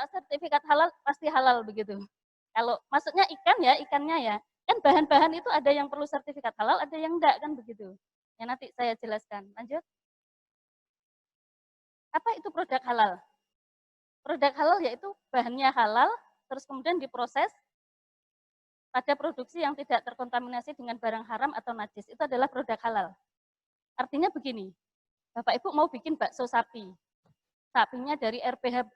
minta sertifikat halal pasti halal begitu. Kalau maksudnya ikan ya, ikannya ya. Kan bahan-bahan itu ada yang perlu sertifikat halal, ada yang enggak kan begitu. Ya nanti saya jelaskan. Lanjut. Apa itu produk halal? Produk halal yaitu bahannya halal, terus kemudian diproses pada produksi yang tidak terkontaminasi dengan barang haram atau najis. Itu adalah produk halal. Artinya begini, Bapak Ibu mau bikin bakso sapi. Sapinya dari RPH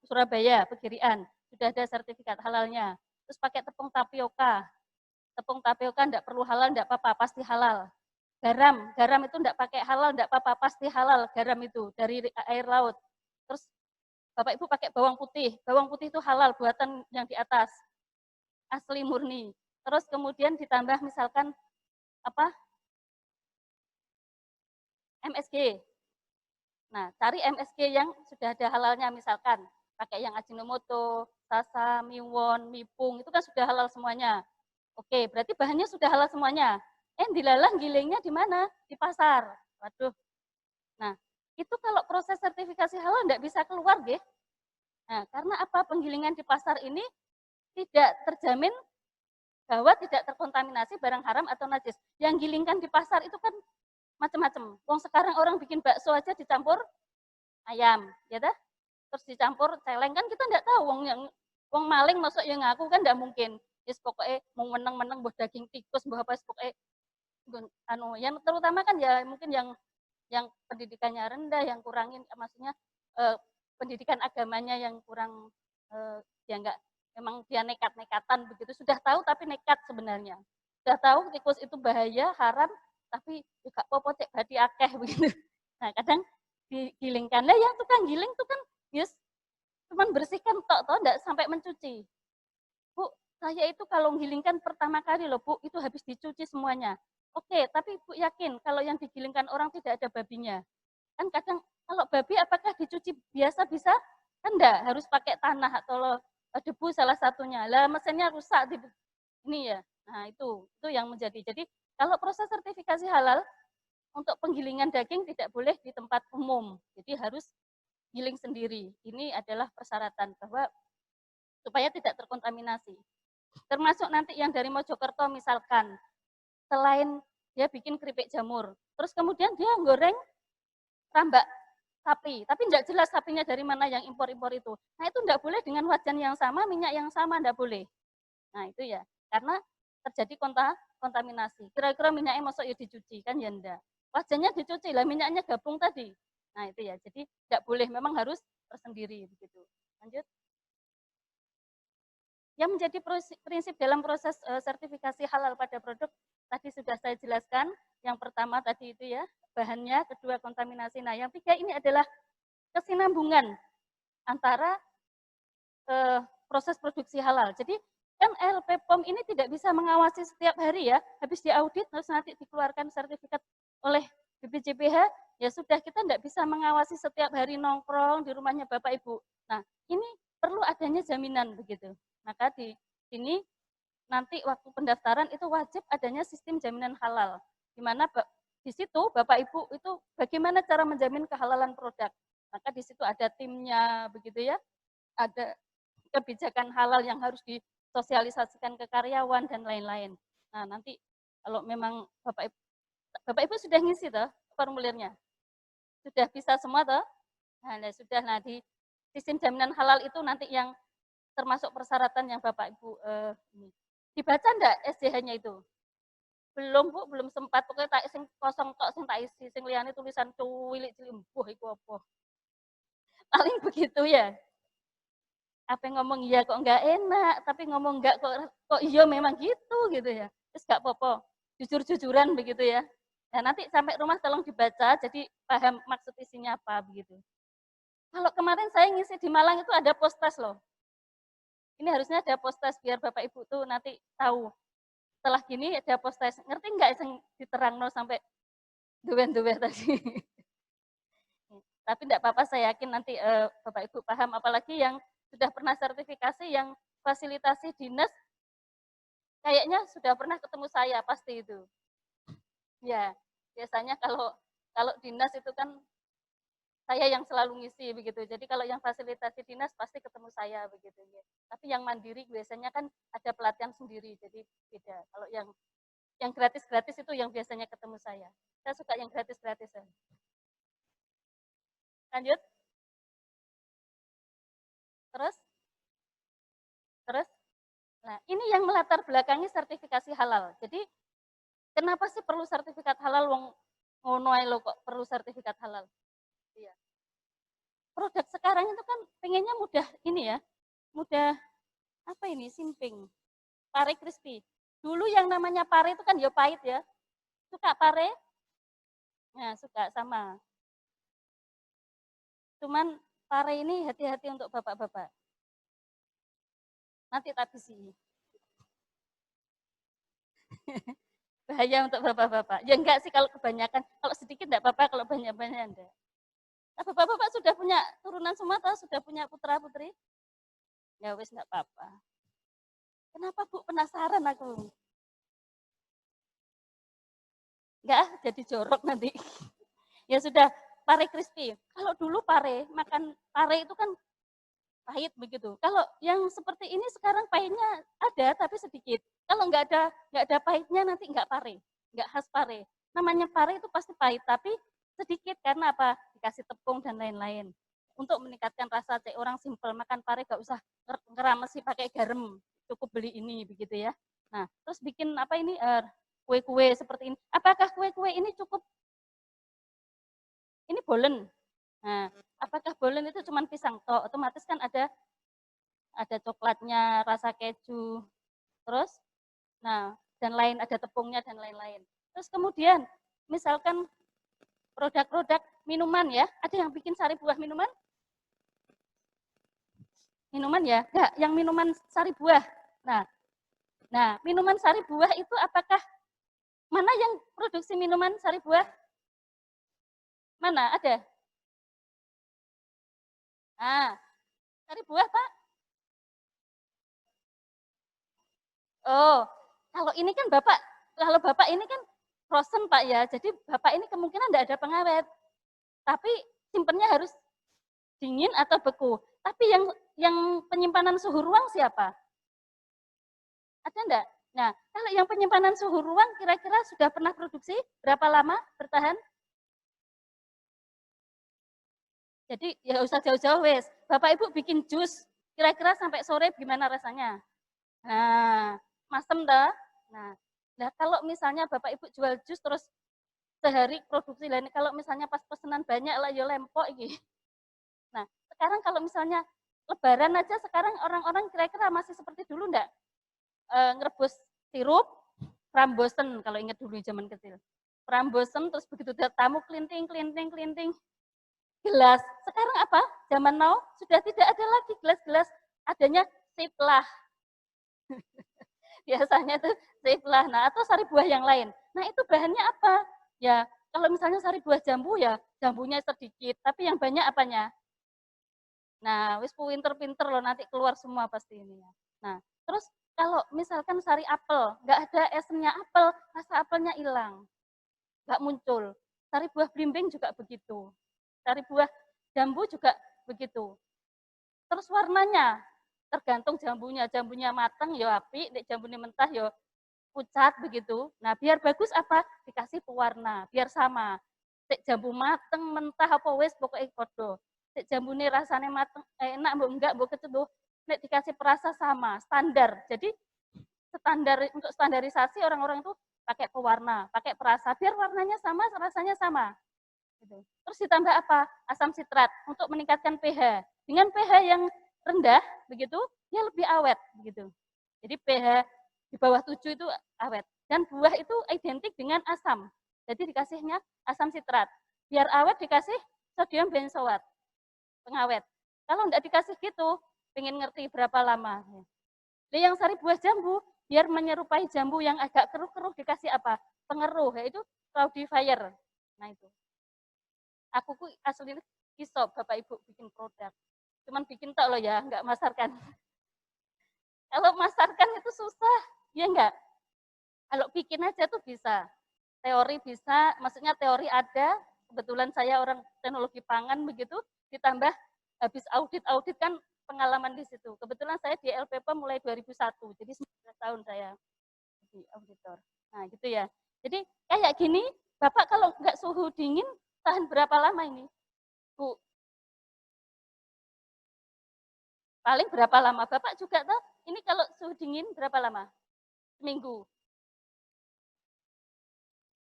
Surabaya, Pegirian. Sudah ada sertifikat halalnya. Terus pakai tepung tapioka. Tepung tapioka enggak perlu halal, enggak apa-apa, pasti halal. Garam itu enggak pakai halal, enggak apa-apa, pasti halal garam itu dari air laut. Terus Bapak Ibu pakai bawang putih itu halal buatan yang di atas, asli murni. Terus kemudian ditambah misalkan apa? MSG. Nah, cari MSG yang sudah ada halalnya misalkan, pakai yang Ajinomoto, Sasa, Miwon, Mipung, itu kan sudah halal semuanya. Oke, berarti bahannya sudah halal semuanya. Dilalah gilingnya di mana? Di pasar. Waduh. Nah, itu kalau proses sertifikasi halal enggak bisa keluar, nggih. Nah, karena apa? Penggilingan di pasar ini tidak terjamin bahwa tidak terkontaminasi barang haram atau najis. Yang gilingkan di pasar itu kan macam-macam. Wong sekarang orang bikin bakso aja dicampur ayam, ya dah? Terus dicampur celeng kan kita enggak tahu wong maling masuk yang ngaku kan enggak mungkin. Yes, pokoknya mau meneng-meneng buah daging tikus, buah apa pokoknya anu yang terutama kan ya mungkin yang pendidikannya rendah, yang kurangin maksudnya pendidikan agamanya yang kurang ya enggak memang dia nekat-nekatan begitu, sudah tahu tapi nekat sebenarnya. Sudah tahu tikus itu bahaya, haram, tapi juga popo cek badi akeh begitu. Nah, kadang digilingkan. Lah yang tukang giling tuh kan yes cuman bersihkan tok enggak sampai mencuci. Bu, saya itu kalau menggilingkan pertama kali loh Bu, itu habis dicuci semuanya. Oke, tapi Bu yakin kalau yang digilingkan orang tidak ada babinya? Kan kadang kalau babi apakah dicuci biasa bisa? Kan enggak, harus pakai tanah atau debu salah satunya. Lah mesinnya rusak ini ya. Nah, itu yang menjadi. Jadi kalau proses sertifikasi halal untuk penggilingan daging tidak boleh di tempat umum. Jadi harus giling sendiri. Ini adalah persyaratan bahwa supaya tidak terkontaminasi. Termasuk nanti yang dari Mojokerto misalkan, selain dia bikin keripik jamur, terus kemudian dia goreng rambak sapi, tapi enggak jelas sapinya dari mana yang impor-impor itu. Nah itu enggak boleh dengan wajan yang sama, minyak yang sama, enggak boleh. Nah itu ya, karena terjadi kontaminasi. Kira-kira minyaknya masuk ya dicuci, kan ya enggak. Wajannya dicuci, lah minyaknya gabung tadi. Nah itu ya, jadi enggak boleh, memang harus tersendiri begitu. Lanjut. Yang menjadi prinsip dalam proses sertifikasi halal pada produk tadi sudah saya jelaskan. Yang pertama tadi itu ya, bahannya, kedua kontaminasi. Nah, yang tiga ini adalah kesinambungan antara proses produksi halal. Jadi kan LP POM ini tidak bisa mengawasi setiap hari ya, habis diaudit terus nanti dikeluarkan sertifikat oleh BPJPH, ya sudah kita tidak bisa mengawasi setiap hari nongkrong di rumahnya Bapak Ibu. Nah, ini perlu adanya jaminan begitu. Maka di sini nanti waktu pendaftaran itu wajib adanya sistem jaminan halal. Di mana di situ Bapak Ibu itu bagaimana cara menjamin kehalalan produk. Maka di situ ada timnya begitu ya. Ada kebijakan halal yang harus disosialisasikan ke karyawan dan lain-lain. Nah, nanti kalau memang Bapak Ibu sudah ngisi toh formulirnya. Sudah bisa semua toh? Nah, sudah di sistem jaminan halal itu nanti yang termasuk persyaratan yang Bapak Ibu dibaca enggak SJH-nya itu? Belum Bu, belum sempat. Pokoknya tak sing kosong tok sing tak isi, sing liyane tulisan cuwilik cilimbuh iku apa. Paling begitu ya. Apa yang ngomong iya kok enggak enak, tapi ngomong enggak kok iya memang gitu ya. Terus enggak apa-apa. Jujur-jujuran begitu ya. Nah, nanti sampai rumah tolong dibaca jadi paham maksud isinya apa begitu. Kalau kemarin saya ngisi di Malang itu ada post-test loh. Ini harusnya ada post-test biar Bapak Ibu tuh nanti tahu. Setelah gini ada post-test. Ngerti enggak yang diterangno sampai duwen-duwen tadi. Tapi enggak apa-apa, saya yakin nanti Bapak Ibu paham, apalagi yang sudah pernah sertifikasi yang fasilitasi dinas kayaknya sudah pernah ketemu saya pasti itu. Ya, biasanya kalau dinas itu kan Saya yang selalu ngisi begitu. Jadi kalau yang fasilitasi dinas pasti ketemu saya begitu ya. Tapi yang mandiri biasanya kan ada pelatihan sendiri, jadi beda. Kalau yang gratis-gratis itu yang biasanya ketemu saya. Saya suka yang gratis-gratisan. Lanjut, terus, terus. Nah, ini yang melatar belakangi sertifikasi halal. Jadi, kenapa sih perlu sertifikat halal? Wong ngono ae lho kok perlu sertifikat halal. Iya. Produk sekarang itu kan pengennya mudah ini ya, mudah apa ini, simping, pare crispy. Dulu yang namanya pare itu kan ya pahit ya. Suka pare? Nah, suka sama. Cuman pare ini hati-hati untuk bapak-bapak. Nanti tak bisi. Bahaya untuk bapak-bapak. Ya enggak sih kalau kebanyakan, kalau sedikit enggak apa-apa, kalau banyak-banyak enggak. Nah, bapak-bapak sudah punya turunan semua atau sudah punya putra-putri? Ya wis enggak apa-apa. Kenapa Bu? Penasaran aku. Enggak, jadi jorok nanti. Ya sudah, pare crispy. Kalau dulu pare, makan pare itu kan pahit begitu. Kalau yang seperti ini sekarang pahitnya ada tapi sedikit. Kalau nggak ada pahitnya nanti nggak pare, nggak khas pare. Namanya pare itu pasti pahit tapi sedikit karena apa? Dikasih tepung dan lain-lain. Untuk meningkatkan rasa cek orang simpel makan pare nggak usah ngeramesi pakai garam, cukup beli ini begitu ya. Nah, terus bikin apa ini kue-kue seperti ini. Apakah kue-kue ini cukup? Ini bolen. Nah, apakah bolen itu cuma pisang toh? Otomatis kan ada coklatnya, rasa keju, terus, nah, dan lain, ada tepungnya dan lain-lain. Terus kemudian, misalkan produk-produk minuman ya, ada yang bikin sari buah minuman? Minuman ya, enggak, yang minuman sari buah. Nah, minuman sari buah itu apakah, mana yang produksi minuman sari buah? Mana, ada? Nah, sari buah Pak? Oh, kalau ini kan kalau Bapak ini kan frozen Pak ya, jadi Bapak ini kemungkinan enggak ada pengawet. Tapi simpennya harus dingin atau beku. Tapi yang penyimpanan suhu ruang siapa? Ada enggak? Nah, kalau yang penyimpanan suhu ruang kira-kira sudah pernah produksi berapa lama bertahan? Jadi ya usah jauh-jauh wes. Bapak Ibu bikin jus, kira-kira sampai sore gimana rasanya? Nah, masem dah. Nah, kalau misalnya Bapak Ibu jual jus terus sehari produksi lain, kalau misalnya pas pesanan banyak lah ya lempok iki. Nah, sekarang kalau misalnya lebaran aja sekarang orang-orang kira-kira masih seperti dulu enggak? Ngerebus sirup, frambozen kalau ingat dulu zaman kecil. Frambozen terus begitu tamu kelinting, kelinting, kelinting, gelas. Sekarang apa? Zaman now sudah tidak ada lagi gelas-gelas, adanya siplah. Biasanya itu siplah. Nah, atau sari buah yang lain. Nah, itu bahannya apa? Ya, kalau misalnya sari buah jambu ya, jambunya sedikit, tapi yang banyak apanya? Nah, wis pinter-pinter loh nanti keluar semua pasti ini ya. Nah, terus kalau misalkan sari apel, nggak ada esennya apel, rasa apelnya hilang, nggak muncul. Sari buah blimbing juga begitu. Sari buah jambu juga begitu. Terus warnanya, tergantung jambunya. Jambunya matang ya api, nek jambunya mentah ya pucat begitu. Nah, biar bagus apa? Dikasih pewarna, biar sama. Cek jambu mateng, mentah apa wis pokoknya podo. Cek jambune rasanya mateng, enak mbok enggak, mbok kecebuh. Nek dikasih perasa sama, standar. Jadi standar untuk standarisasi orang-orang itu pakai pewarna, pakai perasa, biar warnanya sama, rasanya sama. Gitu. Terus ditambah apa? Asam sitrat untuk meningkatkan pH. Dengan pH yang rendah, begitu, dia lebih awet, begitu. Jadi pH di bawah 7 itu awet. Dan buah itu identik dengan asam. Jadi dikasihnya asam sitrat. Biar awet dikasih sodium benzoat, pengawet. Kalau enggak dikasih gitu, pengen ngerti berapa lama. Nah, yang sari buah jambu, biar menyerupai jambu yang agak keruh-keruh dikasih apa? Pengeruh, yaitu claudifier. Nah itu. Aku aslinya kisah Bapak Ibu bikin produk. Cuman bikin tak loh ya, enggak masarkan. Kalau masarkan itu susah, ya enggak? Kalau bikin aja tuh bisa. Teori bisa, maksudnya teori ada, kebetulan saya orang teknologi pangan begitu, ditambah habis audit kan pengalaman di situ. Kebetulan saya di LPP mulai 2001, jadi 19 tahun saya di auditor. Nah gitu ya. Jadi kayak gini, Bapak kalau nggak suhu dingin, tahan berapa lama ini, Bu? Paling berapa lama? Bapak juga tahu, ini kalau suhu dingin berapa lama? Seminggu.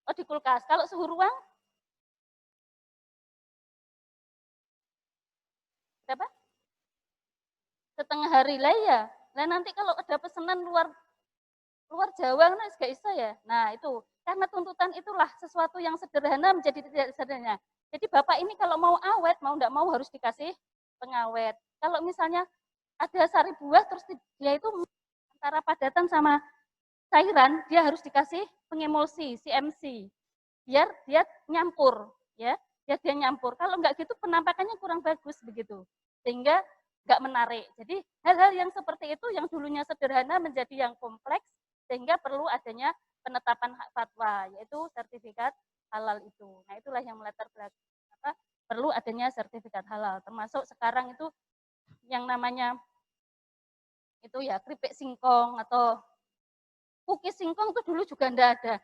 Oh di kulkas. Kalau suhu ruang, berapa? Setengah hari lah ya. Nah nanti kalau ada pesanan luar luar Jawa kan gak bisa ya. Nah itu, karena tuntutan itulah sesuatu yang sederhana menjadi tidak sederhana. Jadi Bapak ini kalau mau awet, mau enggak mau harus dikasih pengawet. Kalau misalnya ada sari buah terus dia itu antara padatan sama cairan, dia harus dikasih pengemulsi, CMC. Biar dia nyampur, ya. Biar dia nyampur. Kalau enggak gitu penampakannya kurang bagus begitu. Sehingga enggak menarik. Jadi hal-hal yang seperti itu yang dulunya sederhana menjadi yang kompleks sehingga perlu adanya penetapan hak fatwa, yaitu sertifikat halal itu. Nah, itulah yang melatar belakang apa perlu adanya sertifikat halal. Termasuk sekarang itu yang namanya itu ya keripik singkong atau cookies singkong itu dulu juga enggak ada.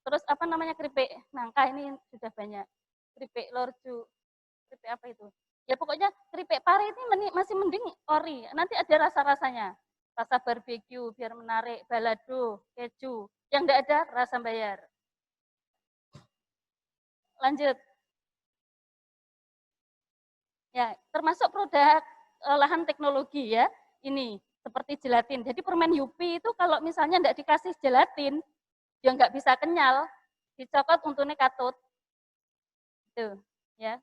Terus apa namanya keripik nangka ini sudah banyak. Keripik lorju, keripik apa itu? Ya pokoknya keripik pare ini masih mending ori. Nanti ada rasa-rasanya. Rasa barbeque biar menarik, balado, keju. Yang enggak ada rasa bayar. Lanjut. Ya, termasuk produk olahan teknologi ya. Ini seperti gelatin. Jadi permen Yupi itu kalau misalnya enggak dikasih gelatin, dia enggak bisa kenyal. Dicokot untune katut. Tuh, ya.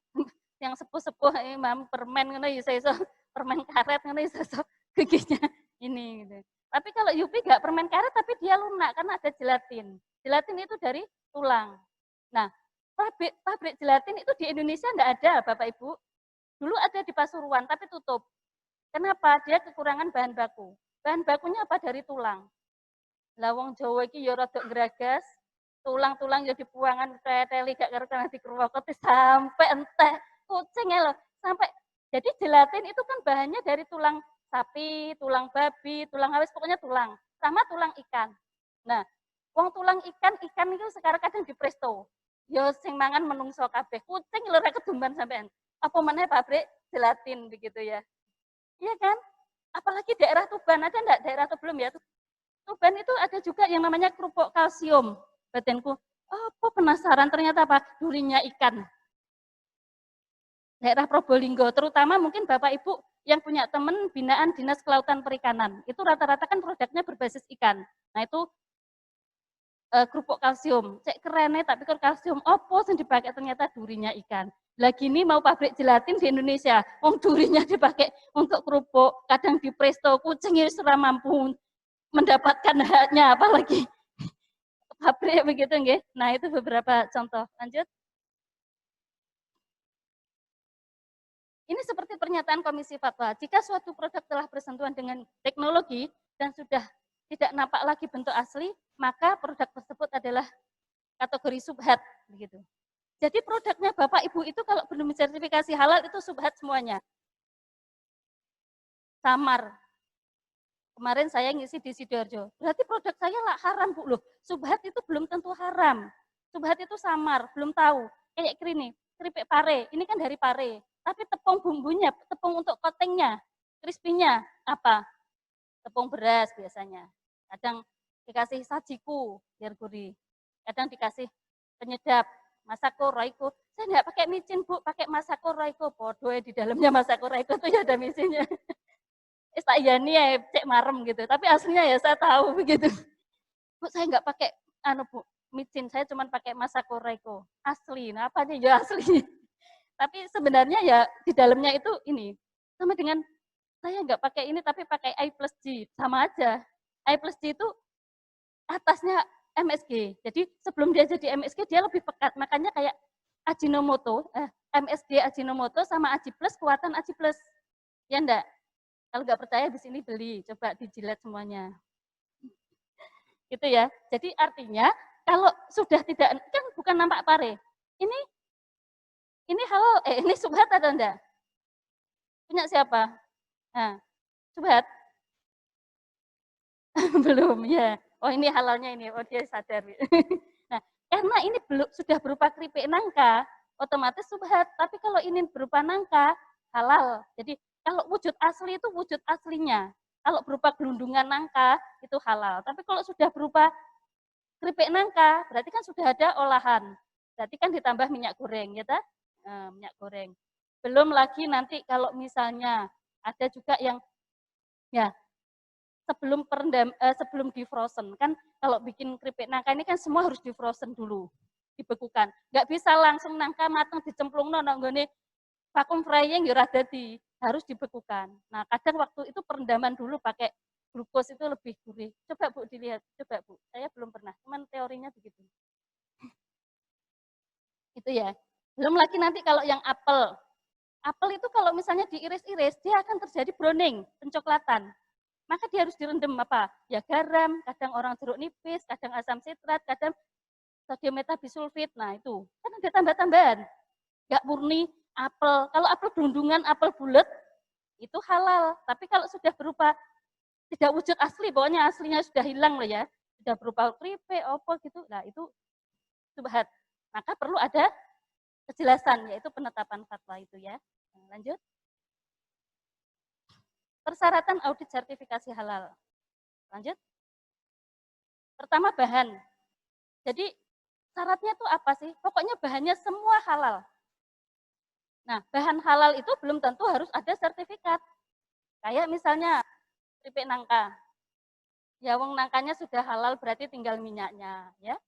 Yang sepuh-sepuh imam permen ngono iso-iso permen karet ngono iso-iso giginya ini gitu. Tapi kalau Yupi enggak permen karet tapi dia lunak karena ada gelatin. Gelatin itu dari tulang. Nah, pabrik gelatin itu di Indonesia enggak ada, Bapak Ibu. Dulu ada di Pasuruan tapi tutup. Kenapa? Dia kekurangan bahan baku. Bahan bakunya apa? Dari tulang. Lah wong Jawa iki ya rada geragas, tulang-tulang ya dibuangan teteli gak karo dikeruwokoti sampai entek kucing ya loh. Sampai jadi gelatin itu kan bahannya dari tulang sapi, tulang babi, tulang awis pokoknya tulang sama tulang ikan. Nah, wong tulang ikan itu sekarang kadang di presto. Ya sing mangan menungso kabeh. Kucing lho rek kedumban sampean. Apa meneh pabrik gelatin begitu ya. Iya kan? Apalagi daerah Tuban, ada enggak daerah atau belum ya? Tuban itu ada juga yang namanya kerupuk kalsium. Batinku, apa penasaran ternyata apa? Durinya ikan. Daerah Probolinggo, terutama mungkin Bapak Ibu yang punya teman binaan Dinas Kelautan Perikanan. Itu rata-rata kan produknya berbasis ikan. Nah itu kerupuk kalsium. Cek kerennya tapi kan kalsium opo yang dipakai ternyata durinya ikan. Lagi ini mau pabrik gelatin di Indonesia, wong durinya dipakai untuk kerupuk, kadang di presto, kucingnya sudah mampu mendapatkan haknya, apalagi pabrik begitu nggih. Nah, itu beberapa contoh. Lanjut. Ini seperti pernyataan Komisi Fatwa. Jika suatu produk telah bersentuhan dengan teknologi dan sudah tidak nampak lagi bentuk asli, maka produk tersebut adalah kategori subhat begitu. Jadi produknya Bapak Ibu itu kalau belum sertifikasi halal itu subhat semuanya. Samar. Kemarin saya ngisi di Sidoarjo. Berarti produk saya lah haram, Bu. Loh, subhat itu belum tentu haram. Subhat itu samar, belum tahu. Kayak ini, keripik pare. Ini kan dari pare. Tapi tepung bumbunya, tepung untuk coatingnya, crispy-nya apa? Tepung beras biasanya. Kadang dikasih sajiku biar gurih. Kadang dikasih penyedap, masako, roiko. Saya enggak pakai micin, Bu, pakai masako, roiko. Podoe di dalamnya masako, roiko itu ya ada micinnya. Tak yani ya cek marem gitu. Tapi aslinya ya saya tahu begitu. Bu, saya nggak pakai Bu, micin, saya cuma pakai Masako Reiko. Asli. Nah, apa nih ya asli. Tapi sebenarnya ya di dalamnya itu ini sama dengan saya nggak pakai ini tapi pakai I plus G, sama aja. I plus G itu atasnya MSG. Jadi sebelum dia jadi MSG dia lebih pekat. Makanya kayak Ajinomoto, MSG Ajinomoto sama Aji Plus kuatan Aji Plus. Ya enggak? Kalau nggak percaya di sini beli, coba dijilat semuanya. Gitu ya. Jadi artinya kalau sudah tidak, kan bukan nampak pare. Ini Ini halal, ini syubhat atau enggak? Punya siapa? Nah, syubhat? Belum, ya. Oh ini halalnya ini, oh dia sadar. Nah, karena ini belum sudah berupa keripik nangka, otomatis syubhat. Tapi kalau ini berupa nangka, halal. Jadi kalau wujud asli itu wujud aslinya. Kalau berupa gelundungan nangka, itu halal. Tapi kalau sudah berupa keripik nangka, berarti kan sudah ada olahan. Berarti kan ditambah minyak goreng, ya tak? Minyak goreng. Belum lagi nanti kalau misalnya ada juga yang ya sebelum di frozen kan kalau bikin keripik nangka ini kan semua harus di frozen dulu, dibekukan. Nggak bisa langsung nangka matang dicemplung nang nggone vakum frying ya ora dadi, harus dibekukan. Nah, kadang waktu itu perendaman dulu pakai glukos itu lebih gurih. Coba Bu dilihat, coba Bu. Saya belum pernah, cuman teorinya begitu. Itu ya. Belum lagi nanti kalau yang apel. Apel itu kalau misalnya diiris-iris, dia akan terjadi browning, pencoklatan. Maka dia harus direndam apa? Ya garam, kadang orang jeruk nipis, kadang asam sitrat, kadang sodium metabisulfit. Nah itu kan ada tambah-tambahan. Nggak murni apel. Kalau apel gelundungan, apel bulat, itu halal. Tapi kalau sudah berupa tidak wujud asli, pokoknya aslinya sudah hilang loh ya. Sudah berupa keripik, apa gitu. Nah itu subhat. Maka perlu ada kejelasan, yaitu penetapan fatwa itu ya. Nah, lanjut. Persyaratan audit sertifikasi halal. Lanjut. Pertama bahan. Jadi syaratnya itu apa sih? Pokoknya bahannya semua halal. Nah, bahan halal itu belum tentu harus ada sertifikat. Kayak misalnya keripik nangka. Ya wong nangkanya sudah halal berarti tinggal minyaknya, ya.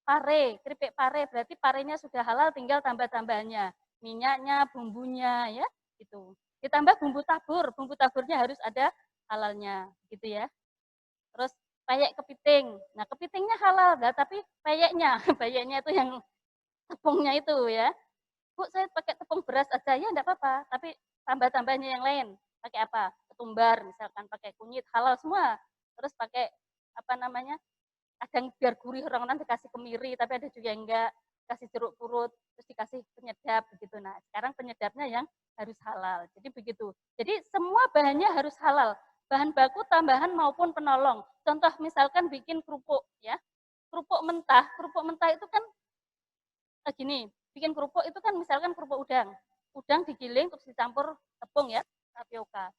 Pare, keripik pare berarti parenya sudah halal tinggal tambah-tambahannya. Minyaknya, bumbunya ya, gitu. Ditambah bumbu taburnya harus ada halalnya, gitu ya. Terus peyek kepiting. Nah, kepitingnya halal, nah, tapi peyeknya, peyeknya itu yang tepungnya itu ya. Bu, saya pakai tepung beras aja ya enggak apa-apa, tapi tambah-tambahnya yang lain. Pakai apa? Ketumbar misalkan, pakai kunyit, halal semua. Terus pakai apa namanya? Kadang biar gurih orang-orang dikasih kemiri, tapi ada juga yang enggak, kasih jeruk purut, terus dikasih penyedap begitu. Nah, sekarang penyedapnya yang harus halal. Jadi begitu. Jadi semua bahannya harus halal. Bahan baku tambahan maupun penolong. Contoh misalkan bikin kerupuk ya. Kerupuk mentah itu kan gini, bikin kerupuk itu kan misalkan kerupuk udang. Udang digiling terus dicampur tepung ya, tapioka.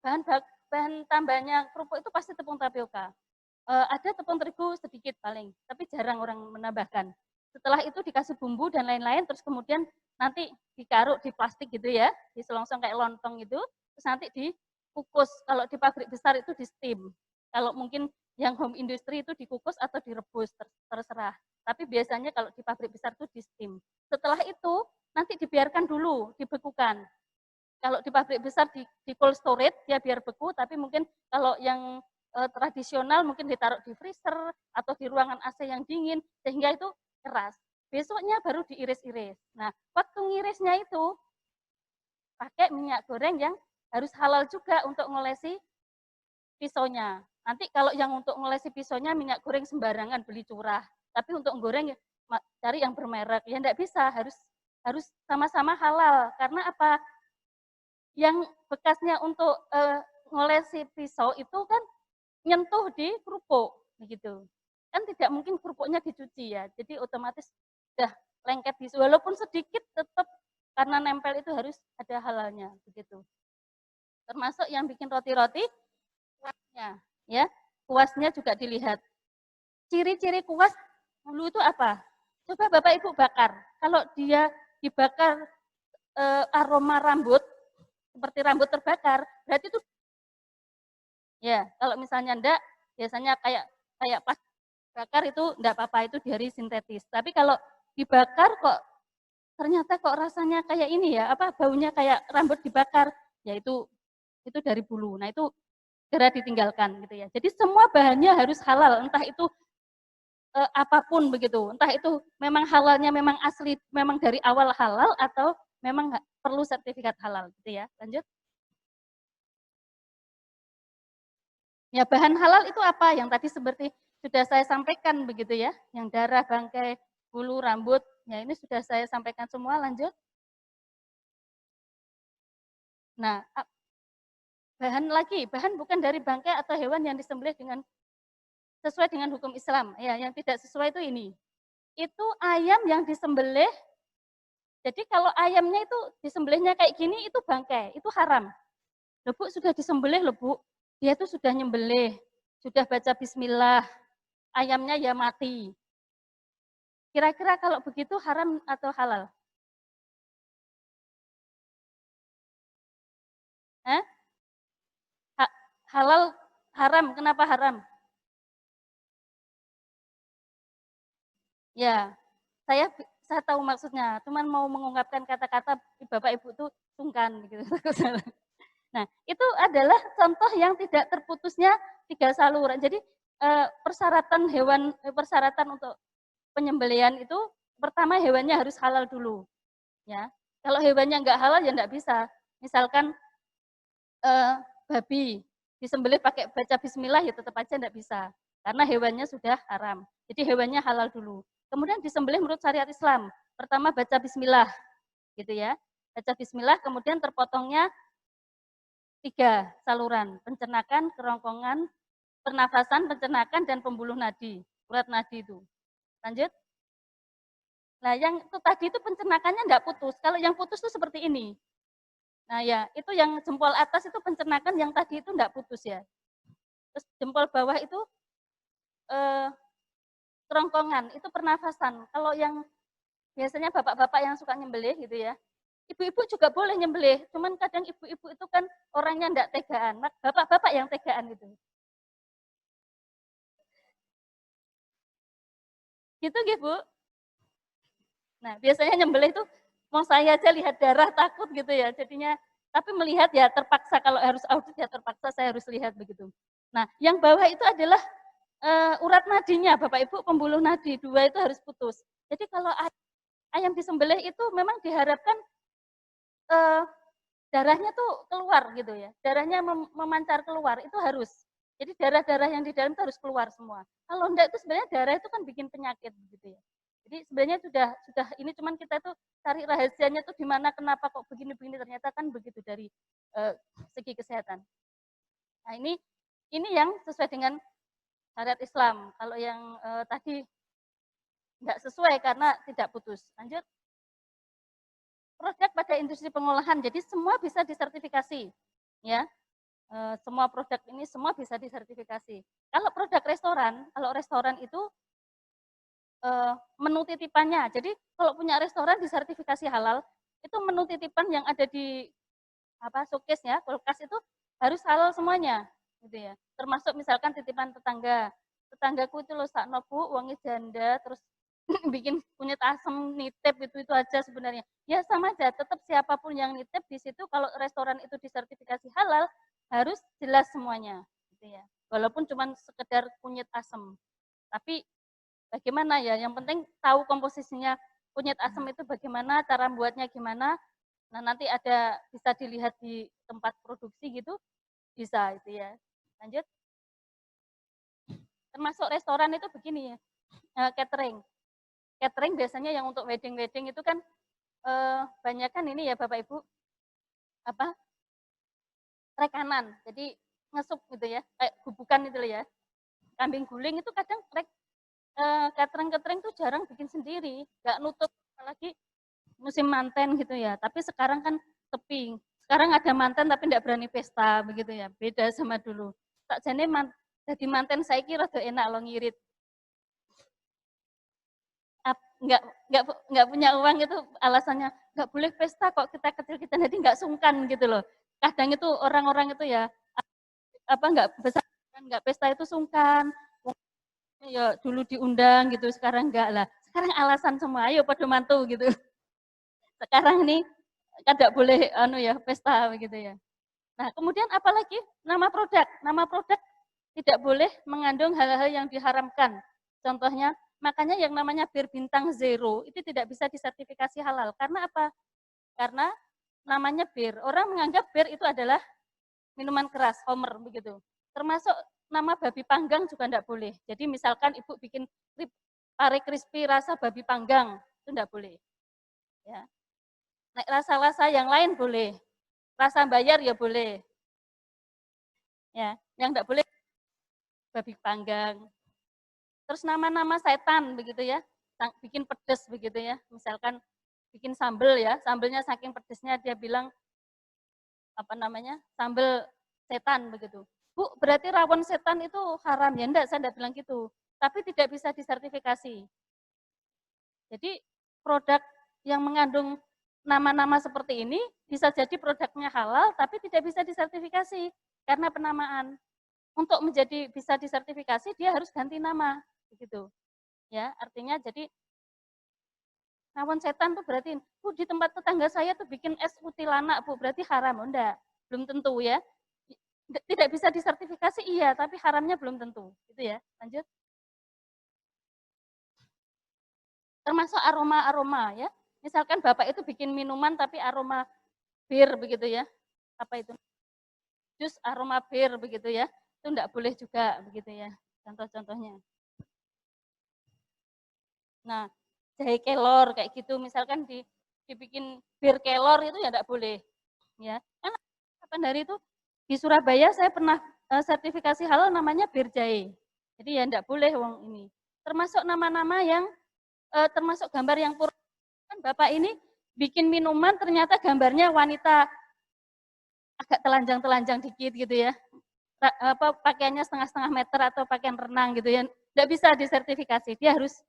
Bahan tambahnya kerupuk itu pasti tepung tapioka. Ada tepung terigu sedikit paling, tapi jarang orang menambahkan. Setelah itu dikasih bumbu dan lain-lain, terus kemudian nanti dikaruk di plastik gitu ya, di selongsong kayak lontong gitu, terus nanti dikukus. Kalau di pabrik besar itu di steam. Kalau mungkin yang home industry itu dikukus atau direbus, terserah. Tapi biasanya kalau di pabrik besar itu di steam. Setelah itu nanti dibiarkan dulu, dibekukan. Kalau di pabrik besar di cold storage dia biar beku, tapi mungkin kalau yang tradisional mungkin ditaruh di freezer atau di ruangan AC yang dingin sehingga itu keras. Besoknya baru diiris-iris. Nah, waktu ngirisnya itu pakai minyak goreng yang harus halal juga untuk ngolesi pisaunya. Nanti kalau yang untuk ngolesi pisaunya minyak goreng sembarangan beli curah, tapi untuk goreng cari yang bermerek. Ya enggak bisa, harus sama-sama halal. Karena apa? Yang bekasnya untuk ngolesi pisau itu kan nyentuh di kerupuk begitu. Kan tidak mungkin kerupuknya dicuci ya. Jadi otomatis sudah lengket di walaupun sedikit tetap karena nempel itu harus ada halalnya begitu. Termasuk yang bikin roti-roti kuasnya ya. Kuasnya juga dilihat. Ciri-ciri kuas dulu itu apa? Coba Bapak Ibu bakar. Kalau dia dibakar aroma rambut seperti rambut terbakar, berarti itu ya, kalau misalnya enggak, biasanya kayak kayak pas bakar itu enggak apa-apa, itu dari sintetis. Tapi kalau dibakar kok ternyata kok rasanya kayak ini ya, apa baunya kayak rambut dibakar, ya itu dari bulu. Nah, itu segera ditinggalkan gitu ya. Jadi semua bahannya harus halal, entah itu apapun begitu. Entah itu memang halalnya memang asli, memang dari awal halal atau memang perlu sertifikat halal gitu ya. Lanjut. Ya bahan halal itu apa? Yang tadi seperti sudah saya sampaikan begitu ya, yang darah, bangkai, bulu, rambut, Ya, ini sudah saya sampaikan semua, lanjut. Nah, bahan bukan dari bangkai atau hewan yang disembelih sesuai dengan hukum Islam. Ya, yang tidak sesuai itu ini. Itu ayam yang disembelih. Jadi kalau ayamnya itu disembelihnya kayak gini itu bangkai, itu haram. Loh Bu, sudah disembelih loh Bu. Dia tuh sudah nyembelih, sudah baca bismillah, ayamnya ya mati. Kira-kira kalau begitu haram atau halal? Hah? Halal, haram, kenapa haram? Ya, saya tahu maksudnya, cuman mau mengungkapkan kata-kata Bapak Ibu tuh sungkan gitu. Nah, itu adalah contoh yang tidak terputusnya 3 saluran. Jadi persyaratan untuk penyembelihan itu pertama hewannya harus halal dulu, ya. Kalau hewannya nggak halal ya nggak bisa. Misalkan babi disembelih pakai baca bismillah ya tetap aja nggak bisa karena hewannya sudah haram. Jadi hewannya halal dulu. Kemudian disembelih menurut syariat Islam. Pertama baca bismillah, gitu ya. Baca bismillah, kemudian terpotongnya 3 saluran, pencernakan, kerongkongan, pernafasan, pencernakan, dan pembuluh nadi, urat nadi itu. Lanjut. Nah, yang itu tadi itu pencernakannya enggak putus. Kalau yang putus itu seperti ini. Nah, ya, itu yang jempol atas itu pencernakan yang tadi itu enggak putus ya. Terus jempol bawah itu kerongkongan, itu pernafasan. Kalau yang biasanya bapak-bapak yang suka nyembelih gitu ya, ibu-ibu juga boleh nyembelih, cuman kadang ibu-ibu itu kan orangnya enggak tegaan, bapak-bapak yang tegaan gitu. Gitu nggih, Bu? Nah, biasanya nyembelih itu mau saya aja lihat darah takut gitu ya, jadinya tapi melihat ya terpaksa kalau harus audit ya terpaksa saya harus lihat begitu. Nah, yang bawah itu adalah urat nadinya, Bapak Ibu, pembuluh nadi, 2 itu harus putus. Jadi kalau ayam disembelih itu memang diharapkan eee, darahnya tuh keluar gitu ya, darahnya memancar keluar, itu harus. Jadi darah-darah yang di dalam itu harus keluar semua. Kalau enggak itu sebenarnya darah itu kan bikin penyakit begitu ya. Jadi sebenarnya sudah ini cuman kita tuh cari rahasianya tuh di mana kenapa kok begini-begini ternyata kan begitu dari segi kesehatan. Nah, ini yang sesuai dengan syariat Islam. Kalau yang tadi enggak sesuai karena tidak putus. Lanjut. Produk pada industri pengolahan. Jadi semua bisa disertifikasi. Ya. Semua produk ini semua bisa disertifikasi. Kalau restoran itu menu titipannya. Jadi kalau punya restoran disertifikasi halal, itu menu titipan yang ada di showcase-nya, kulkas itu harus halal semuanya, gitu ya. Termasuk misalkan titipan tetangga. Tetanggaku itu loh sakno Bu, wonge janda, terus bikin kunyit asem, nitip itu aja sebenarnya. Ya sama aja, tetap siapapun yang nitip di situ kalau restoran itu disertifikasi halal, harus jelas semuanya, gitu ya. Walaupun cuma sekedar kunyit asem. Tapi bagaimana ya, yang penting tahu komposisinya kunyit asem itu bagaimana, cara membuatnya gimana. Nah, nanti bisa dilihat di tempat produksi gitu, bisa itu ya. Lanjut. Termasuk restoran itu begini ya, catering. Catering biasanya yang untuk wedding-wedding itu kan banyak kan ini ya Bapak Ibu, rekanan. Jadi ngesup gitu ya, kayak gubukan itu loh ya. Kambing guling itu kadang catering-catering tuh jarang bikin sendiri, nggak nutup apalagi musim manten gitu ya. Tapi sekarang kan sepi. Sekarang ada manten tapi enggak berani pesta begitu ya. Beda sama dulu. Tak jane jadi manten saiki rada enak lo ngirit. Enggak punya uang itu alasannya enggak boleh pesta kok kita kecil kita jadi enggak sungkan gitu loh. Kadang itu orang-orang itu ya enggak besar enggak pesta itu sungkan. Ya dulu diundang gitu, sekarang enggak lah. Sekarang alasan semua, ayo pada mantu gitu. Sekarang nih kan enggak boleh pesta begitu ya. Nah, kemudian apalagi nama produk. Nama produk tidak boleh mengandung hal-hal yang diharamkan. Contohnya, makanya yang namanya bir bintang zero itu tidak bisa disertifikasi halal. Karena apa? Karena namanya bir. Orang menganggap bir itu adalah minuman keras, homer begitu. Termasuk nama babi panggang juga enggak boleh. Jadi misalkan ibu bikin pare crispy rasa babi panggang, itu enggak boleh. Ya. Nek rasa-rasa yang lain boleh. Rasa bayar ya boleh. Ya, yang enggak boleh babi panggang. Terus nama-nama setan begitu ya, bikin pedes begitu ya. Misalkan bikin sambel ya, sambelnya saking pedesnya dia bilang apa namanya? Sambel setan begitu. Bu, berarti rawon setan itu haram ya? Enggak, saya enggak bilang gitu. Tapi tidak bisa disertifikasi. Jadi produk yang mengandung nama-nama seperti ini bisa jadi produknya halal tapi tidak bisa disertifikasi karena penamaan. Untuk menjadi bisa disertifikasi dia harus ganti nama begitu. Ya, artinya jadi rawon setan tuh berarti, Bu, di tempat tetangga saya tuh bikin es utilana, Bu, berarti haram. Oh, enggak, belum tentu ya. Tidak bisa disertifikasi iya, tapi haramnya belum tentu. Gitu ya. Lanjut. Termasuk aroma-aroma ya. Misalkan Bapak itu bikin minuman tapi aroma bir begitu ya. Apa itu? Jus aroma bir begitu ya. Itu enggak boleh juga begitu ya. Contoh-contohnya. Nah, jahe kelor kayak gitu misalkan dibikin bir kelor itu ya enggak boleh. Ya. Kan kapan hari itu di Surabaya saya pernah sertifikasi halal namanya bir jahe. Jadi ya enggak boleh wong ini. Termasuk nama-nama yang termasuk gambar yang purna. Kan Bapak ini bikin minuman ternyata gambarnya wanita agak telanjang-telanjang dikit gitu ya. Apa pakaiannya setengah-setengah meter atau pakaian renang gitu ya. Enggak bisa disertifikasi. Dia harus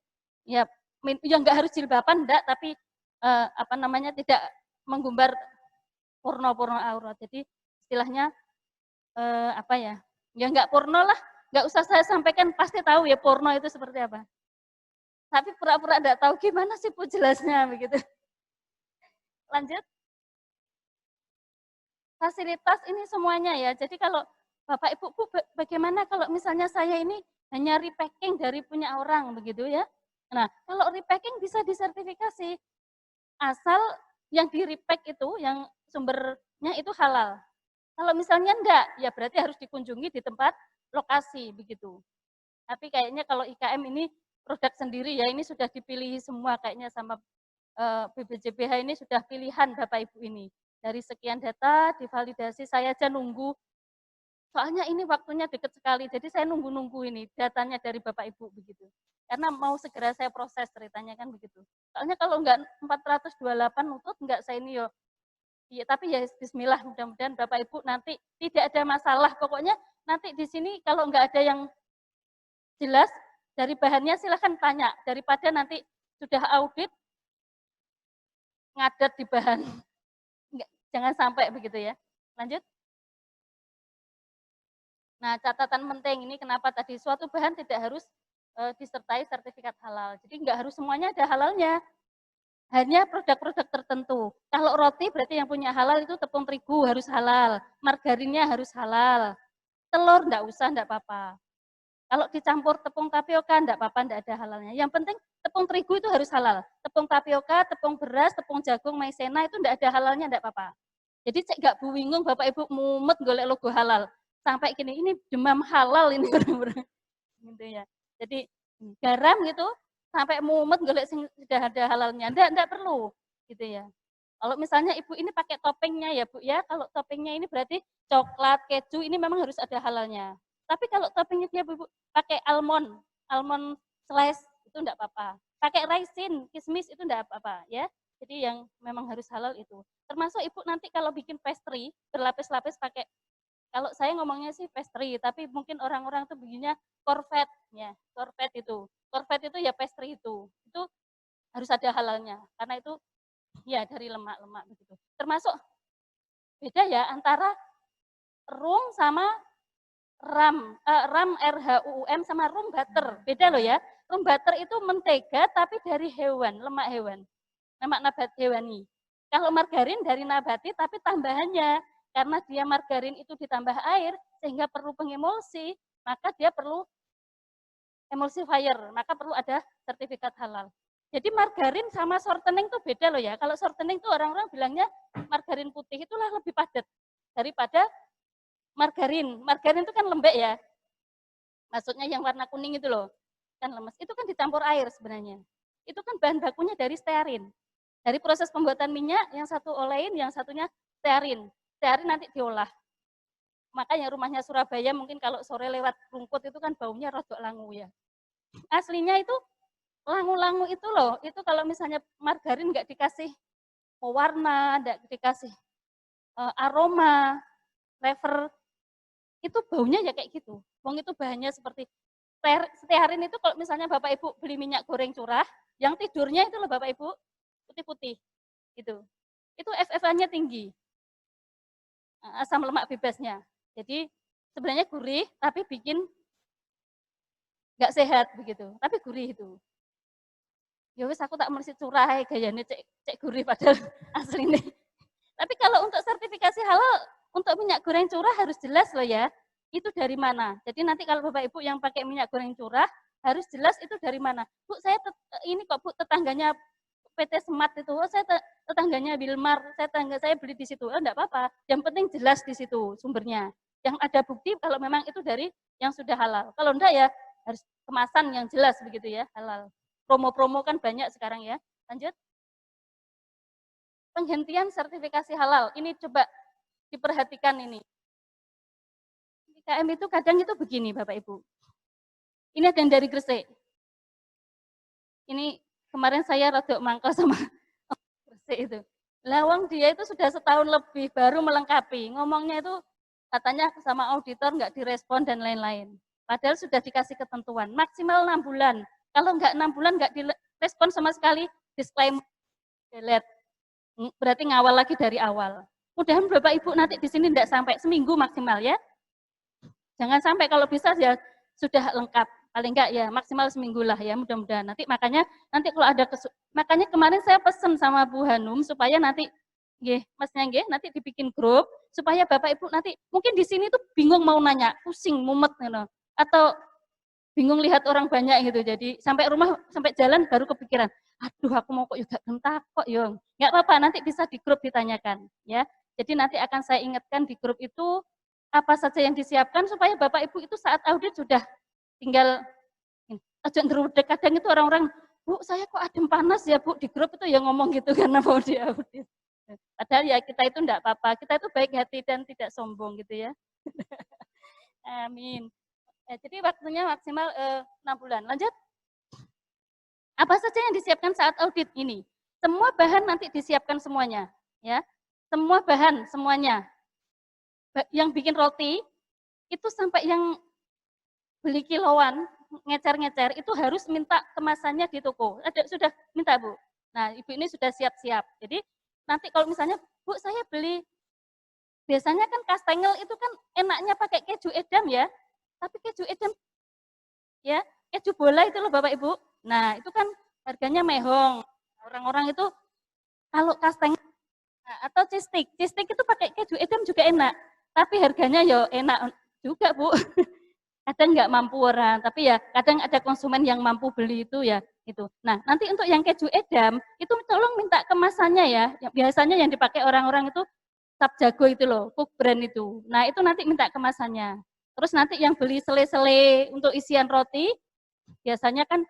ya enggak harus jilbaban enggak, tapi apa namanya tidak menggumbar porno-porno aurat. Jadi istilahnya apa ya? Ya enggak porno lah. Enggak usah saya sampaikan, pasti tahu ya porno itu seperti apa. Tapi pura-pura enggak tahu gimana sih Bu jelasnya begitu. Lanjut. Fasilitas ini semuanya ya. Jadi kalau Bapak Ibu, Bu, bagaimana kalau misalnya saya ini hanya repacking dari punya orang begitu ya. Nah, kalau repacking bisa disertifikasi asal yang di repack itu yang sumbernya itu halal. Kalau misalnya enggak, ya berarti harus dikunjungi di tempat lokasi begitu. Tapi kayaknya kalau IKM ini produk sendiri ya, ini sudah dipilih semua kayaknya sama BPJBH ini sudah pilihan Bapak Ibu ini. Dari sekian data divalidasi saya aja nunggu. Soalnya ini waktunya dekat sekali, jadi saya nunggu-nunggu ini datanya dari Bapak Ibu begitu. Karena mau segera saya proses ceritanya kan begitu. Soalnya kalau enggak 428 nutut enggak saya ini yo. Iya, tapi ya bismillah mudah-mudahan Bapak Ibu nanti tidak ada masalah. Pokoknya nanti di sini kalau enggak ada yang jelas dari bahannya silahkan tanya daripada nanti sudah audit ngadat di bahan. Enggak, jangan sampai begitu ya. Lanjut. Nah, catatan penting ini kenapa tadi suatu bahan tidak harus disertai sertifikat halal. Jadi enggak harus semuanya ada halalnya. Hanya produk-produk tertentu. Kalau roti berarti yang punya halal itu tepung terigu harus halal, margarinnya harus halal. Telur enggak usah, enggak apa-apa. Kalau dicampur tepung tapioka enggak apa-apa, enggak ada halalnya. Yang penting tepung terigu itu harus halal. Tepung tapioka, tepung beras, tepung jagung, maizena itu enggak ada halalnya, enggak apa-apa. Jadi cek enggak bingung Bapak Ibu mumet golek logo halal. Sampai gini, ini demam halal ini orang-orang. Gitu ya. Jadi garam gitu, sampai mumet golek sudah ada halalnya. Enggak perlu. Gitu ya. Kalau misalnya Ibu ini pakai toppingnya ya Bu ya, kalau toppingnya ini berarti coklat, keju, ini memang harus ada halalnya. Tapi kalau toppingnya dia Bu pakai almond slice, itu enggak apa-apa. Pakai raisin, kismis, itu enggak apa-apa ya. Jadi yang memang harus halal itu. Termasuk Ibu nanti kalau bikin pastry, berlapis-lapis pakai, kalau saya ngomongnya sih pastry, tapi mungkin orang-orang tuh bikinnya corvet ya, corvet itu. Corvet itu ya pastry itu. Itu harus ada halalnya karena itu ya dari lemak-lemak begitu. Termasuk beda ya antara rum sama ram RHUUM sama rum butter. Beda loh ya. Rum butter itu mentega tapi dari hewan, lemak hewan. Lemak nabat hewani. Kalau margarin dari nabati tapi tambahannya karena dia margarin itu ditambah air sehingga perlu pengemulsi, maka dia perlu emulsifier, maka perlu ada sertifikat halal. Jadi margarin sama shortening itu beda loh ya. Kalau shortening itu orang-orang bilangnya margarin putih itulah lebih padat daripada margarin. Margarin itu kan lembek ya. Maksudnya yang warna kuning itu loh. Kan lemes. Itu kan dicampur air sebenarnya. itu kan bahan bakunya dari stearin. Dari proses pembuatan minyak, yang satu olein, yang satunya stearin. Stearin nanti diolah. Makanya rumahnya Surabaya mungkin kalau sore lewat rumput itu kan baunya rodok langu ya. Aslinya itu langu-langu itu loh, itu kalau misalnya margarin nggak dikasih pewarna, nggak dikasih aroma, flavor, itu baunya ya kayak gitu. Wong itu bahannya seperti stearin itu kalau misalnya Bapak Ibu beli minyak goreng curah, yang tidurnya itu loh Bapak Ibu, putih-putih gitu. Itu FFA-nya tinggi, asam lemak bebasnya. Jadi sebenarnya gurih tapi bikin nggak sehat begitu, tapi gurih itu. Ya wis aku tak mesti curah gayane cek gurih padahal aslinya. Tapi kalau untuk sertifikasi halal untuk minyak goreng curah harus jelas loh ya. Itu dari mana? Jadi nanti kalau Bapak Ibu yang pakai minyak goreng curah harus jelas itu dari mana. Bu, saya ini kok Bu tetangganya PT Smart itu, oh, saya tetangganya Wilmar, saya beli di situ. Oh, enggak apa-apa. Yang penting jelas di situ sumbernya. Yang ada bukti kalau memang itu dari yang sudah halal. Kalau enggak ya harus kemasan yang jelas begitu ya, halal. Promo-promo kan banyak sekarang ya. Lanjut. Penghentian sertifikasi halal. Ini coba diperhatikan ini. IKM itu kadang itu begini Bapak Ibu. Ini ada yang dari Gresik. Ini kemarin saya rodok mangkal sama Gresik itu. Lawang dia itu sudah setahun lebih baru melengkapi. Ngomongnya itu katanya sama auditor nggak direspon dan lain-lain. Padahal sudah dikasih ketentuan. Maksimal 6 bulan. Kalau nggak 6 bulan nggak direspon sama sekali, disclaimer, delete. Berarti ngawal lagi dari awal. Mudah-mudahan Bapak Ibu nanti di sini tidak sampai seminggu maksimal ya. Jangan sampai kalau bisa ya sudah lengkap. Paling enggak ya maksimal seminggu lah ya mudah-mudahan. Nanti kalau ada makanya kemarin saya pesen sama Bu Hanum supaya nanti Masnya nanti dibikin grup supaya Bapak Ibu nanti mungkin di sini tuh bingung mau nanya, pusing, mumet gitu. Atau bingung lihat orang banyak gitu. Jadi sampai rumah, sampai jalan baru kepikiran, aduh aku mau kok juga gentak kok yo. Enggak apa-apa, nanti bisa di grup ditanyakan ya. Jadi nanti akan saya ingatkan di grup itu apa saja yang disiapkan supaya Bapak Ibu itu saat audit sudah tinggal aja ngerudek. Kadang itu orang-orang, Bu, saya kok adem panas ya Bu, di grup itu ya ngomong gitu karena mau diaudit. Padahal ya kita itu enggak apa-apa, kita itu baik hati dan tidak sombong gitu ya. Amin. Jadi waktunya maksimal 6 bulan. Lanjut. Apa saja yang disiapkan saat audit ini? Semua bahan nanti disiapkan semuanya, ya. Semua bahan semuanya. Yang bikin roti itu sampai yang beli kiloan, ngecer-ngecer itu harus minta kemasannya di toko. Sudah minta Bu. Nah Ibu ini sudah siap-siap. Jadi nanti kalau misalnya Bu saya beli, biasanya kan kastengel itu kan enaknya pakai keju edam ya. Tapi keju edam, ya keju bola itu loh Bapak Ibu. Nah itu kan harganya mehong. Orang-orang itu kalau kastengel atau cheese stick itu pakai keju edam juga enak. Tapi harganya ya enak juga Bu. Kadang nggak mampu orang, tapi ya kadang ada konsumen yang mampu beli itu ya itu. Nah nanti untuk yang keju edam itu tolong minta kemasannya ya. Biasanya yang dipakai orang-orang itu Sap Jago itu loh, Cook Brand itu. Nah itu nanti minta kemasannya. Terus nanti yang beli sele-sele untuk isian roti, biasanya kan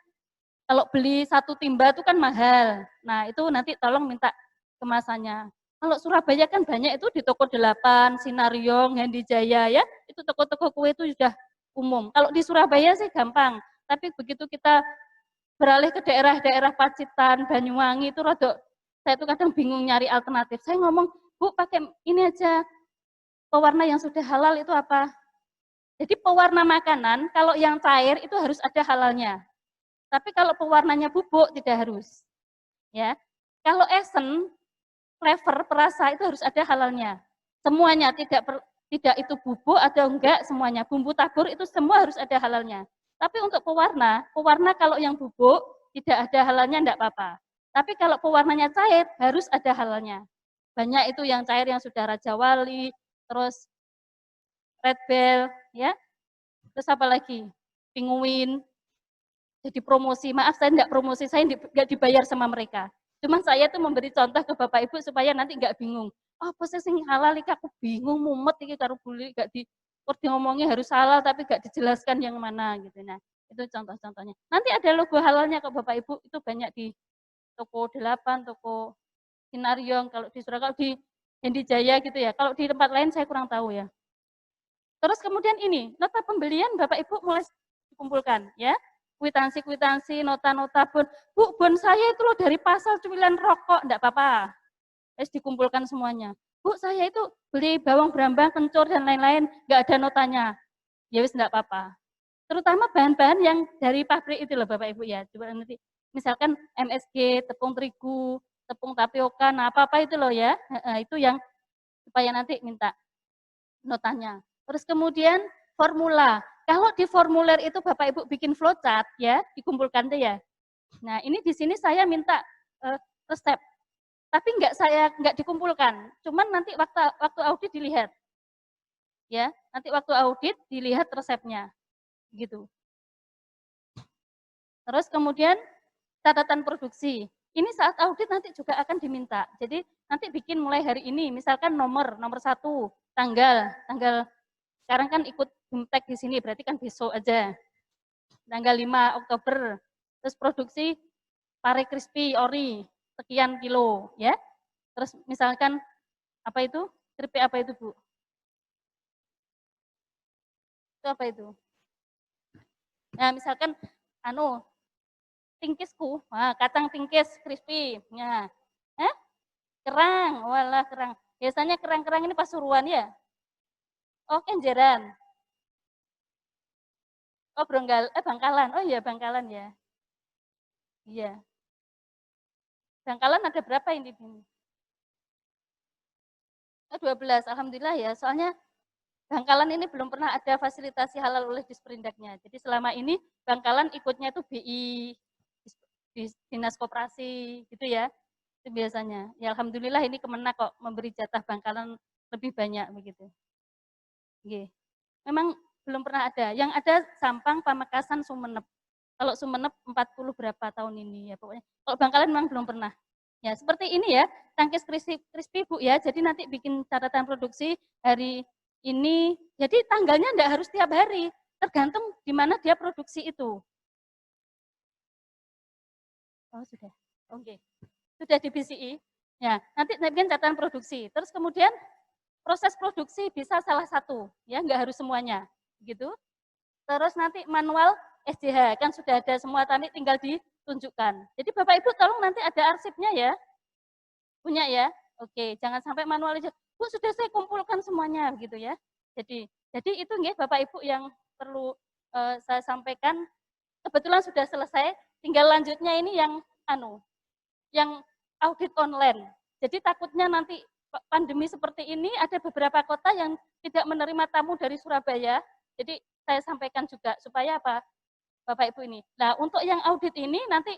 kalau beli satu timba itu kan mahal. Nah itu nanti tolong minta kemasannya. Kalau Surabaya kan banyak itu di toko 8, Sinariong, Handi Jaya ya, itu toko-toko kue itu sudah umum. Kalau di Surabaya sih gampang, tapi begitu kita beralih ke daerah-daerah Pacitan, Banyuwangi itu rada saya itu kadang bingung nyari alternatif. Saya ngomong, Bu pakai ini aja, pewarna yang sudah halal itu apa? Jadi pewarna makanan, kalau yang cair itu harus ada halalnya. Tapi kalau pewarnanya bubuk tidak harus. Ya. Kalau esen, flavor, perasa itu harus ada halalnya. Semuanya tidak itu bubuk atau enggak semuanya. Bumbu tabur itu semua harus ada halalnya. Tapi untuk pewarna kalau yang bubuk tidak ada halalnya enggak apa-apa. Tapi kalau pewarnanya cair harus ada halalnya. Banyak itu yang cair yang sudah Raja Wali, terus Red Bell, ya. Terus apa lagi? Pinguin. Jadi promosi. Maaf saya enggak promosi, saya enggak dibayar sama mereka. Cuman saya tuh memberi contoh ke Bapak Ibu supaya nanti enggak bingung. Apa sih sing halal iki aku bingung mumet iki karo buli gak di ngomongnya harus halal tapi gak dijelaskan yang mana gitu. Nah, Itu contoh-contohnya. Nanti ada logo halalnya kok Bapak Ibu, itu banyak di toko 8, toko Kinariong, kalau di Surakarta, kalau di Hendi Jaya gitu ya. Kalau di tempat lain saya kurang tahu ya. Terus kemudian ini, nota pembelian Bapak Ibu mulai dikumpulkan ya. Kwitansi-kwitansi, nota-nota bon. Bu, bon saya itu loh dari pasar cemilan rokok, enggak apa-apa. Terus dikumpulkan semuanya. Bu, saya itu beli bawang berambang, kencur, dan lain-lain, enggak ada notanya. Ya wis enggak apa-apa. Terutama bahan-bahan yang dari pabrik itu loh Bapak Ibu ya. Coba nanti misalkan MSG, tepung terigu, tepung tapioka, nah apa-apa itu loh ya. Itu yang supaya nanti minta notanya. Terus kemudian formula. Kalau di formulir itu Bapak Ibu bikin flowchart ya, dikumpulkan tuh ya. Nah, ini di sini saya minta resep. Tapi enggak dikumpulkan. Cuman nanti waktu audit dilihat. Ya, nanti waktu audit dilihat resepnya. Gitu. Terus kemudian catatan produksi. Ini saat audit nanti juga akan diminta. Jadi nanti bikin mulai hari ini, misalkan nomor 1, tanggal sekarang kan ikut BIMTEK di sini, berarti kan besok aja. Tanggal 5 Oktober. Terus produksi pare crispy ori sekian kilo ya. Terus misalkan apa itu? Keripik apa itu, Bu? Itu apa itu? Nah, misalkan tingkisku, kacang tingkis crispy. Nah, kerang, walah kerang. Biasanya kerang-kerang ini Pasuruan ya? Oh, Kenjeran. Oh, Bangkalan. Oh iya, Bangkalan ya. Iya. Bangkalan ada berapa ini? 12, alhamdulillah ya. Soalnya Bangkalan ini belum pernah ada fasilitasi halal oleh Disperindaknya. Jadi selama ini Bangkalan ikutnya itu BI, Dinas Koperasi gitu ya. Itu biasanya. Ya alhamdulillah ini Kemenak kok memberi jatah Bangkalan lebih banyak begitu. Oke. Memang belum pernah ada. Yang ada Sampang, Pamekasan, Sumeneb. Kalau Sumeneb 40 berapa tahun ini ya pokoknya. Kalau Bangkalan memang belum pernah. Ya, seperti ini ya, tangkis crispy Bu ya. Jadi nanti bikin catatan produksi hari ini. Jadi tanggalnya enggak harus tiap hari, tergantung di mana dia produksi itu. Oh, sudah. Oke. Sudah di BCI. Ya, nanti bikin catatan produksi. Terus kemudian proses produksi bisa salah satu, ya enggak harus semuanya. Gitu. Terus nanti manual SDH, kan sudah ada semua tadi tinggal ditunjukkan. Jadi Bapak Ibu tolong nanti ada arsipnya ya. Punya ya? Oke, jangan sampai manual aja. Bu, sudah saya kumpulkan semuanya gitu ya. Jadi itu nggih Bapak Ibu yang perlu saya sampaikan. Kebetulan sudah selesai, tinggal lanjutnya ini yang audit online. Jadi takutnya nanti pandemi seperti ini ada beberapa kota yang tidak menerima tamu dari Surabaya. Jadi saya sampaikan juga supaya apa? Bapak Ibu ini. Nah, untuk yang audit ini nanti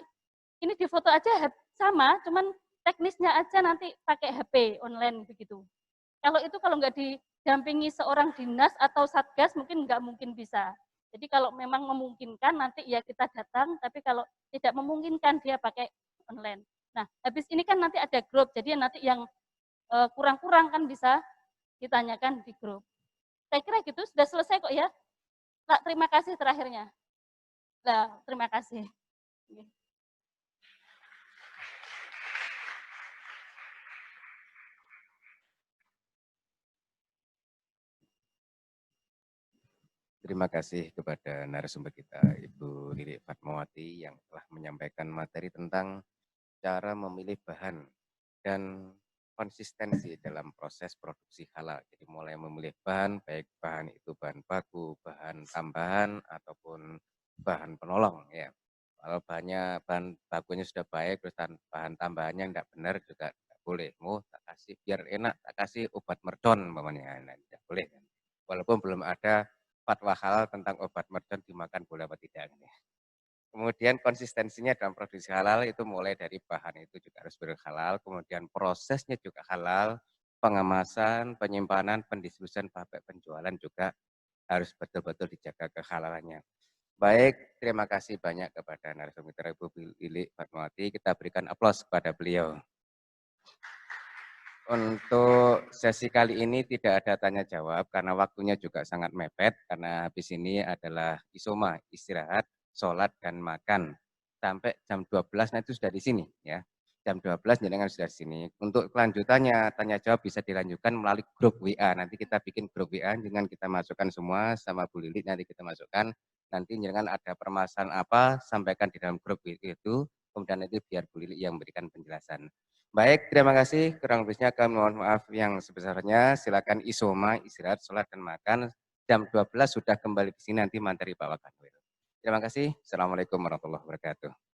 ini difoto aja sama, cuman teknisnya aja nanti pakai HP online begitu. Kalau nggak didampingi seorang dinas atau satgas mungkin nggak mungkin bisa. Jadi kalau memang memungkinkan nanti ya kita datang, tapi kalau tidak memungkinkan dia pakai online. Nah, habis ini kan nanti ada grup, jadi nanti yang kurang-kurang kan bisa ditanyakan di grup. Saya kira gitu, sudah selesai kok ya. Pak, terima kasih terakhirnya. Nah, terima kasih. Terima kasih kepada narasumber kita, Ibu Lilik Fatmawati, yang telah menyampaikan materi tentang cara memilih bahan dan konsistensi dalam proses produksi halal. Jadi mulai memilih bahan, baik bahan itu bahan baku, bahan tambahan, ataupun bahan penolong. Ya. Kalau bahan bakunya sudah baik, terus bahan tambahannya tidak benar juga tidak boleh. Mau tak kasih biar enak, tak kasih obat mercon, nah, tidak boleh. Walaupun belum ada fatwa halal tentang obat mercon dimakan boleh atau tidak. Kemudian konsistensinya dalam produksi halal itu mulai dari bahan itu juga harus berhalal, kemudian prosesnya juga halal, pengemasan, penyimpanan, pendistribusian, sampai penjualan juga harus betul-betul dijaga kehalalannya. Baik, terima kasih banyak kepada narasumber Ibu Lilik Fatmawati. Kita berikan aplaus kepada beliau. Untuk sesi kali ini tidak ada tanya jawab karena waktunya juga sangat mepet, karena habis ini adalah isoma, istirahat. sholat dan makan. Sampai jam 12 nanti sudah di sini ya. Jam 12 jenengan sudah di sini. Untuk kelanjutannya tanya jawab bisa dilanjutkan melalui grup WA. Nanti kita bikin grup WA dengan kita masukkan semua sama Bu Lili, nanti kita masukkan. Nanti jenengan ada permasalahan apa sampaikan di dalam grup itu. Kemudian nanti biar Bu Lili yang memberikan penjelasan. Baik, terima kasih. Kurang lebihnya kami mohon maaf yang sebesarnya. Silakan isoma, istirahat, sholat dan makan. Jam 12 sudah kembali di sini nanti materi Pak Wakanwil. Terima kasih. Assalamualaikum warahmatullahi wabarakatuh.